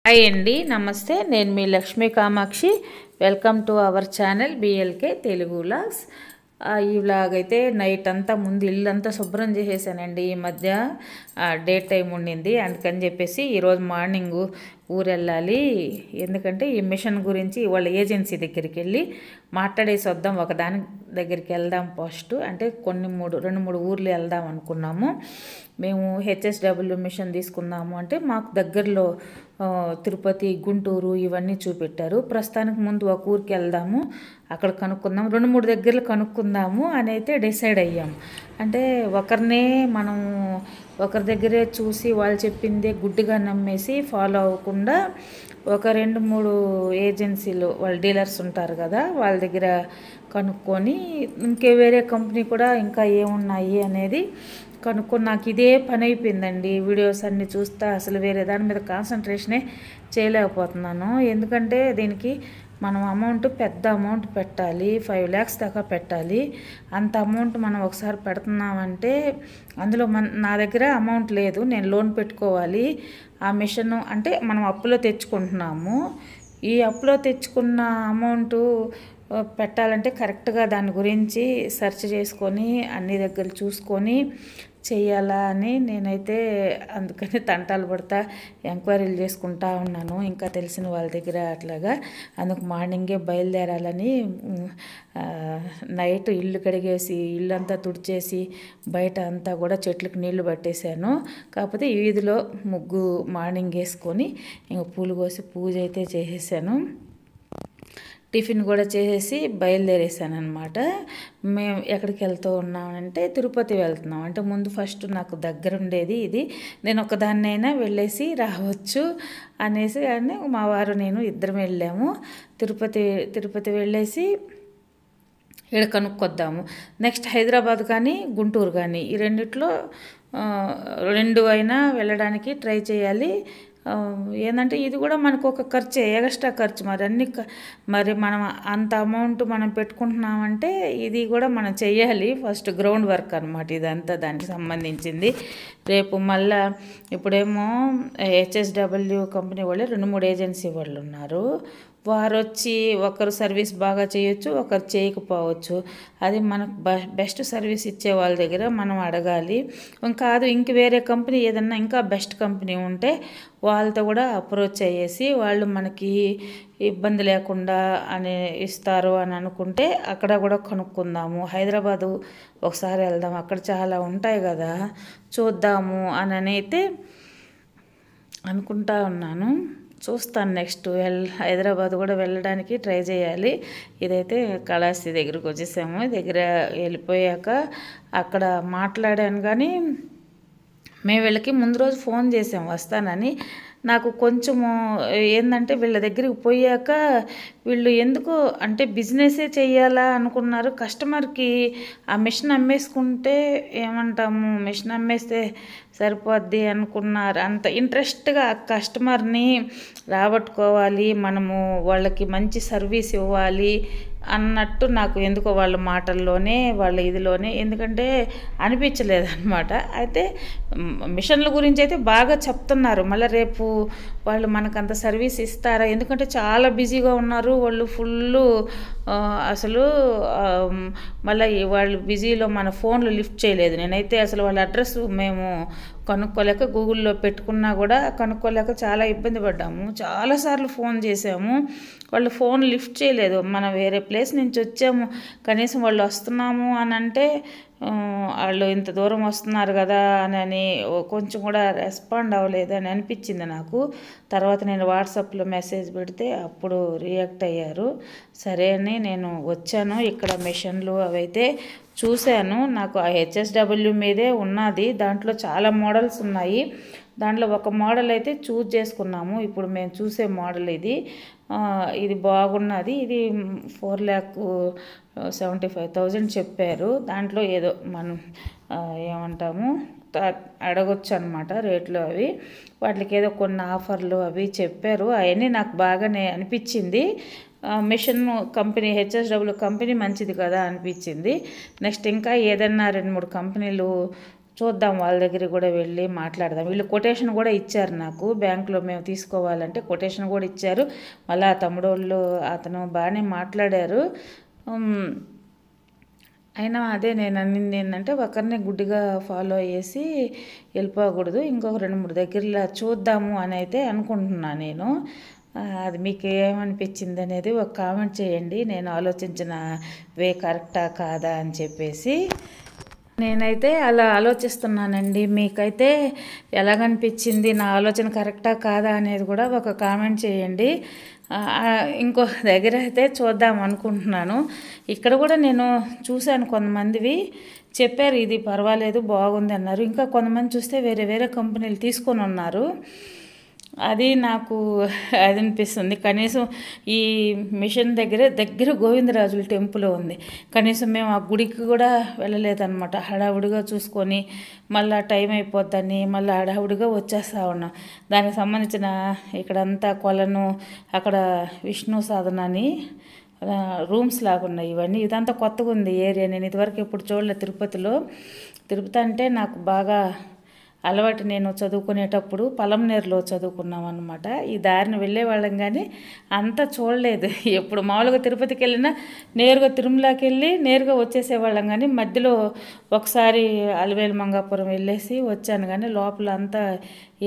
Hi అండి, నమస్తే. నేను మీ Lakshmi Kamakshi. Welcome to our channel BLK Telugu vlogs. ఈ వ్లాగ్ అయితే నైట్ అంతా ముందు ఇల్లంతా శుభ్రం చేసేసానండి. ఈ మధ్య డే టైం ఉండింది, అందుకని చెప్పేసి ఈరోజు మార్నింగ్ ఊరు వెళ్ళాలి. ఎందుకంటే ఈ మిషన్ గురించి వాళ్ళ ఏజెన్సీ దగ్గరికి వెళ్ళి మాట్లాడేసి వద్దాం. ఒకదాని దగ్గరికి వెళ్దాం ఫస్ట్, అంటే రెండు మూడు ఊర్లు వెళ్దాం అనుకున్నాము. మేము హెచ్ఎస్డబ్ల్యూ మిషన్ తీసుకుందాము అంటే మాకు దగ్గరలో తిరుపతి, గుంటూరు ఇవన్నీ చూపెట్టారు. ప్రస్తుతానికి ముందు ఒక ఊరికి వెళ్దాము, అక్కడ కనుక్కుందాం, 2-3 దగ్గరలో కనుక్కుందాము అని అయితే డిసైడ్ అయ్యాము. అంటే మనం ఒకరి దగ్గరే చూసి వాళ్ళు చెప్పిందే గుడ్డిగా నమ్మేసి ఫాలో అవ్వకుండా ఒక 2-3 ఏజెన్సీలు వాళ్ళ డీలర్స్ ఉంటారు కదా, వాళ్ళ దగ్గర కనుక్కొని వేరే కంపెనీ కూడా ఇంకా ఏమున్నాయి అనేది కనుక్కొని నాకు ఇదే పని అయిపోయిందండి. వీడియోస్ అన్నీ చూస్తా అసలు వేరే దాని మీద కాన్సన్ట్రేషనే చేయలేకపోతున్నాను. ఎందుకంటే దీనికి మనం పెద్ద అమౌంట్ పెట్టాలి, 5 lakhs దాకా పెట్టాలి. అంత అమౌంట్ మనం ఒకసారి పెడుతున్నామంటే అందులో నా దగ్గర అమౌంట్ లేదు, నేను లోన్ పెట్టుకోవాలి. ఆ మిషన్ అంటే మనం అప్పులో తెచ్చుకుంటున్నాము. ఈ అప్పులో తెచ్చుకున్న అమౌంట్ పెట్టాలంటే కరెక్ట్గా దాని గురించి సెర్చ్ చేసుకొని అన్ని దగ్గర చూసుకొని చెయ్యాలా అని నేనైతే అందుకని తంటాలు పడతా ఎంక్వైరీలు చేసుకుంటా ఉన్నాను, ఇంకా తెలిసిన వాళ్ళ దగ్గర అట్లాగా. అందుకు మార్నింగే బయలుదేరాలని నైట్ ఇల్లు కడిగేసి ఇల్లంతా తుడిచేసి బయట అంతా కూడా చెట్లకు నీళ్లు పట్టేశాను. కాకపోతే ఈ వీధిలో ముగ్గు మార్నింగ్ వేసుకొని ఇంకా పూలు కోసి పూజ అయితే చేసేసాను. టిఫిన్ కూడా చేసేసి బయలుదేరేసాను అనమాట. మేము ఎక్కడికి వెళ్తూ ఉన్నామంటే తిరుపతి వెళ్తున్నాం. అంటే ముందు ఫస్ట్ నాకు దగ్గర ఉండేది ఇది, నేను ఒకదాన్నైనా వెళ్ళేసి రావచ్చు అనేసి కానీ మా వారు నేను ఇద్దరం వెళ్ళాము. తిరుపతి వెళ్ళేసి ఇక్కడ కనుక్కొద్దాము. నెక్స్ట్ హైదరాబాద్ కానీ గుంటూరు కానీ ఈ రెండిట్లో 2 అయినా వెళ్ళడానికి ట్రై చేయాలి. ఏంటంటే ఇది కూడా మనకు ఒక ఖర్చే, ఎక్స్ట్రా ఖర్చు. మరి మనం అంత అమౌంట్ మనం పెట్టుకుంటున్నామంటే ఇది కూడా మనం చెయ్యాలి. ఫస్ట్ గ్రౌండ్ వర్క్ అనమాట ఇదంతా, దానికి సంబంధించింది. రేపు మళ్ళా ఇప్పుడేమో హెచ్ఎస్డబ్ల్యూ కంపెనీ వాళ్ళే 2-3 ఏజెన్సీ వాళ్ళు ఉన్నారు. వారు వచ్చి ఒకరు సర్వీస్ బాగా చేయొచ్చు, ఒకరు చేయకపోవచ్చు. అది మనకు బెస్ట్ సర్వీస్ ఇచ్చే వాళ్ళ దగ్గర మనం అడగాలి. ఇంక వేరే కంపెనీ ఏదన్నా ఇంకా బెస్ట్ కంపెనీ ఉంటే వాళ్ళతో కూడా అప్రోచ్ అయ్యేసి వాళ్ళు మనకి ఇబ్బంది లేకుండా ఇస్తారు అని అనుకుంటే అక్కడ కూడా కనుక్కుందాము. హైదరాబాదు ఒకసారి వెళ్దాం, అక్కడ చాలా ఉంటాయి కదా, చూద్దాము అని అయితే అనుకుంటా ఉన్నాను. చూస్తాను. నెక్స్ట్ హైదరాబాద్ కూడా వెళ్ళడానికి ట్రై చేయాలి. ఇదైతే కళాశ్రీ దగ్గరకు వచ్చేసాము. దగ్గర వెళ్ళిపోయాక అక్కడ మాట్లాడాను, కానీ మేము వీళ్ళకి ముందు రోజు ఫోన్ చేసాము వస్తానని. నాకు కొంచెము ఏంటంటే వీళ్ళ దగ్గరికి పోయాక వీళ్ళు ఎందుకు అంటే బిజినెసే చెయ్యాలా అనుకున్నారు. కస్టమర్కి ఆ మిషన్ అమ్మేసుకుంటే ఏమంటాము, మిషన్ అమ్మేస్తే సరిపోద్ది అనుకున్నారు. అంత ఇంట్రెస్ట్గా కస్టమర్ని రాబట్టుకోవాలి, మనము వాళ్ళకి మంచి సర్వీస్ ఇవ్వాలి అన్నట్టు నాకు ఎందుకో వాళ్ళ మాటల్లోనే వాళ్ళ ఇదిలోనే ఎందుకంటే అనిపించలేదన్నమాట. అయితే మిషన్ల గురించి అయితే బాగా చెప్తున్నారు. మళ్ళీ రేపు వాళ్ళు మనకంత సర్వీస్ ఇస్తారా, ఎందుకంటే చాలా బిజీగా ఉన్నారు వాళ్ళు ఫుల్. అసలు మళ్ళీ వాళ్ళు బిజీలో మన ఫోన్లు లిఫ్ట్ చేయలేదు. నేనైతే అసలు వాళ్ళ అడ్రస్ మేము కనుక్కోలేక గూగుల్లో పెట్టుకున్నా కూడా కనుక్కోలేక చాలా ఇబ్బంది పడ్డాము. చాలాసార్లు ఫోన్ చేసాము, వాళ్ళు ఫోన్ లిఫ్ట్ చేయలేదు. మనం వేరే ప్లేస్ నుంచి వచ్చాము, కనీసం వాళ్ళు వస్తున్నాము అని అంటే వాళ్ళు ఇంత దూరం వస్తున్నారు కదా అని కొంచెం కూడా రెస్పాండ్ అవ్వలేదు అని అనిపించింది నాకు. తర్వాత నేను వాట్సాప్లో మెసేజ్ పెడితే అప్పుడు రియాక్ట్ అయ్యారు. సరే అని నేను వచ్చాను. ఇక్కడ మిషన్లు అవైతే చూశాను. నాకు ఆ హెచ్ఎస్డబ్ల్యూ మీదే ఉన్నది, దాంట్లో చాలా మోడల్స్ ఉన్నాయి. దాంట్లో ఒక మోడల్ అయితే చూజ్ చేసుకున్నాము. ఇప్పుడు మేము చూసే మోడల్ ఇది బాగున్నది. ఇది 4,75,000 చెప్పారు. దాంట్లో ఏదో మనం ఏమంటాము అడగొచ్చు అనమాట రేట్లు అవి. వాటికి ఏదో కొన్ని ఆఫర్లు అవి చెప్పారు. అవన్నీ నాకు బాగానే అనిపించింది. మిషన్ కంపెనీ హెచ్ఎస్డబ్ల్యూ కంపెనీ మంచిది కదా అనిపించింది. నెక్స్ట్ ఇంకా ఏదన్నా 2-3 కంపెనీలు చూద్దాం, వాళ్ళ దగ్గరికి కూడా వెళ్ళి మాట్లాడదాం. వీళ్ళు కొటేషన్ కూడా ఇచ్చారు నాకు, బ్యాంకులో మేము తీసుకోవాలంటే కొటేషన్ కూడా ఇచ్చారు. మళ్ళీ ఆ తమ్ముడోళ్ళు అతను బాగానే మాట్లాడారు. అయినా అదే నేను అనింది ఏంటంటే, ఒకరిని గుడ్డిగా ఫాలో అయ్యేసి వెళ్ళిపోకూడదు, ఇంకొక 2-3 దగ్గరలో చూద్దాము అని అయితే అనుకుంటున్నాను నేను. అది మీకు ఏమనిపించింది అనేది ఒక కామెంట్ చేయండి. నేను ఆలోచించిన వే కరెక్టా కాదా అని చెప్పేసి. నేనైతే అలా ఆలోచిస్తున్నానండి. మీకైతే ఎలాగనిపించింది, నా ఆలోచన కరెక్టా కాదా అనేది కూడా ఒక కామెంట్ చేయండి. ఇంకో దగ్గర అయితే చూద్దాం అనుకుంటున్నాను. ఇక్కడ కూడా నేను చూశాను, కొంతమందివి చెప్పారు ఇది పర్వాలేదు బాగుంది అన్నారు. ఇంకా కొంతమంది చూస్తే వేరే వేరే కంపెనీలు తీసుకొని ఉన్నారు. అది నాకు అది అనిపిస్తుంది. కనీసం ఈ మిషన్ దగ్గర గోవిందరాజుల టెంపుల్ ఉంది. కనీసం మేము ఆ గుడికి కూడా వెళ్ళలేదన్నమాట. హడావుడిగా చూసుకొని మళ్ళీ టైం అయిపోద్దని మళ్ళీ హడావుడిగా వచ్చేస్తూ ఉన్నాం. దానికి సంబంధించిన ఇక్కడంతా కొలను, అక్కడ విష్ణు సాధన అని రూమ్స్ లాగా ఉన్నాయి. ఇదంతా కొత్తగా ఉంది ఏరియా. నేను ఇదివరకు ఎప్పుడు చూడలేదు తిరుపతిలో. తిరుపతి అంటే నాకు బాగా అలవాటు. నేను చదువుకునేటప్పుడు పొలంనేరులో చదువుకున్నాం అనమాట. ఈ దారిని వెళ్ళేవాళ్ళం కానీ అంతా చూడలేదు. ఎప్పుడు మామూలుగా తిరుపతికి వెళ్ళినా నేరుగా తిరుమలకి వెళ్ళి నేరుగా వచ్చేసేవాళ్ళం, కానీ మధ్యలో ఒకసారి అలివేలు మంగాపురం వెళ్ళేసి వచ్చాను. కానీ లోపల అంతా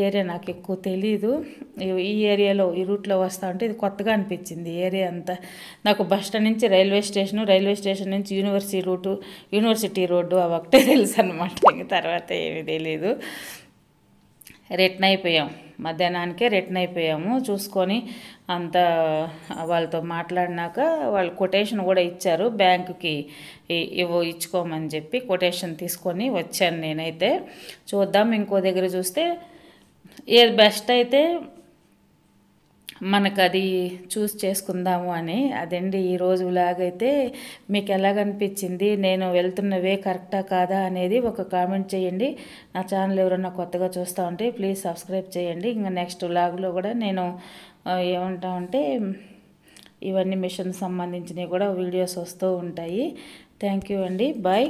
ఏరియా నాకు ఎక్కువ తెలీదు. ఈ ఏరియాలో ఈ రూట్లో వస్తూ ఉంటే ఇది కొత్తగా అనిపించింది ఏరియా అంతా నాకు. బస్ స్టాండ్ నుంచి రైల్వే స్టేషన్ నుంచి యూనివర్సిటీ రోడ్డు అవి ఒకటే తెలుసు అనమాట. ఇంక తర్వాత ఏమీ తెలీదు. రిటర్న్ అయిపోయాం, మధ్యాహ్నానికే రిటర్న్ అయిపోయాము. చూసుకొని అంతా వాళ్ళతో మాట్లాడినాక వాళ్ళు కొటేషన్ కూడా ఇచ్చారు, బ్యాంకుకి ఇచ్చుకోమని చెప్పి కొటేషన్ తీసుకొని వచ్చాను నేనైతే. చూద్దాం, ఇంకో దగ్గర చూస్తే ఏది బెస్ట్ అయితే మనకు అది చూస్ చేసుకుందాము అని. అదండి ఈరోజు లాగైతే. మీకు ఎలాగనిపించింది, నేను వెళ్తున్న వే కరెక్టా కాదా అనేది ఒక కామెంట్ చేయండి. నా ఛానల్ ఎవరైనా కొత్తగా చూస్తూ ఉంటే ప్లీజ్ సబ్స్క్రైబ్ చేయండి. ఇంకా నెక్స్ట్ వ్లాగ్లో కూడా నేను ఏమంటామంటే ఇవన్నీ మిషన్ సంబంధించినవి కూడా వీడియోస్ వస్తూ ఉంటాయి. థ్యాంక్ యూ అండి, బాయ్.